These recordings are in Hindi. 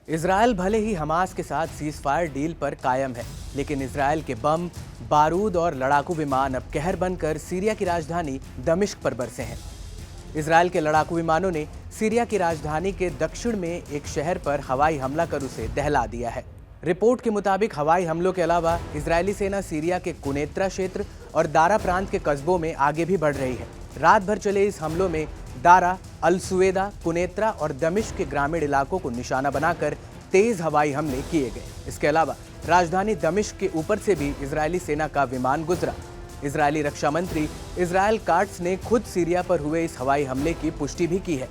इजरायल भले ही हमास के साथ सीज फायर डील पर कायम है, लेकिन इजरायल के बम, बारूद और लड़ाकू विमान अब कहर बनकर सीरिया की राजधानी दमिश्क पर बरसे हैं। इजरायल के लड़ाकू विमानों ने सीरिया की राजधानी के दक्षिण में एक शहर पर हवाई हमला कर उसे दहला दिया है। रिपोर्ट के मुताबिक हवाई हमलों के अलावा इजरायली सेना सीरिया के कुनेत्रा क्षेत्र और दारा प्रांत के कस्बों में आगे भी बढ़ रही है। रात भर चले इस हमलों में दारा, अल सुवेदा, कुनेत्रा और दमिश्क के ग्रामीण इलाकों को निशाना बनाकर तेज हवाई हमले किए गए। इसके अलावा राजधानी दमिश्क के ऊपर से भी इजरायली सेना का विमान गुजरा। इजरायली रक्षा मंत्री इजराइल काट्स ने खुद सीरिया पर हुए इस हवाई हमले की पुष्टि भी की है।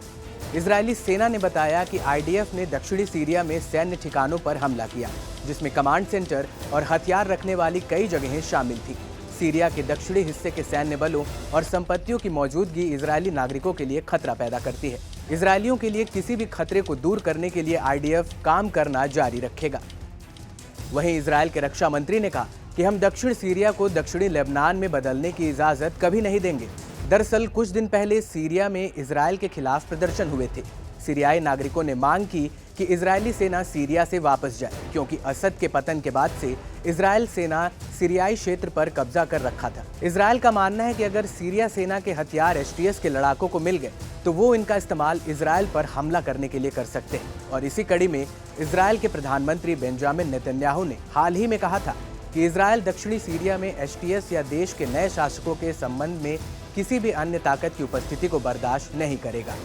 इजरायली सेना ने बताया कि आईडीएफ ने दक्षिणी सीरिया में सैन्य ठिकानों पर हमला किया, जिसमें कमांड सेंटर और हथियार रखने वाली कई जगहें शामिल थी। सीरिया के दक्षिणी हिस्से के सैन्य बलों और संपत्तियों की मौजूदगी इजरायली नागरिकों के लिए खतरा पैदा करती है। इजरायलियों के लिए किसी भी खतरे को दूर करने के लिए आईडीएफ काम करना जारी रखेगा। वहीं इजरायल के रक्षा मंत्री ने कहा कि हम दक्षिण सीरिया को दक्षिणी लेबनान में बदलने की इजाजत कभी नहीं देंगे। दरअसल कुछ दिन पहले सीरिया में इजरायल के खिलाफ प्रदर्शन हुए थे। सीरियाई नागरिकों ने मांग की कि इजरायली सेना सीरिया से वापस जाए, क्योंकि असद के पतन के बाद से इजरायल सेना सीरियाई क्षेत्र पर कब्जा कर रखा था। इजरायल का मानना है कि अगर सीरिया सेना के हथियार एसटीएस के लड़ाकों को मिल गए तो वो इनका इस्तेमाल इजरायल पर हमला करने के लिए कर सकते हैं। और इसी कड़ी में इजरायल के प्रधानमंत्री बेंजामिन नेतन्याहू ने हाल ही में कहा था कि इजरायल दक्षिणी सीरिया में एसटीएस या देश के नए शासकों के संबंध में किसी भी अन्य ताकत की उपस्थिति को बर्दाश्त नहीं करेगा।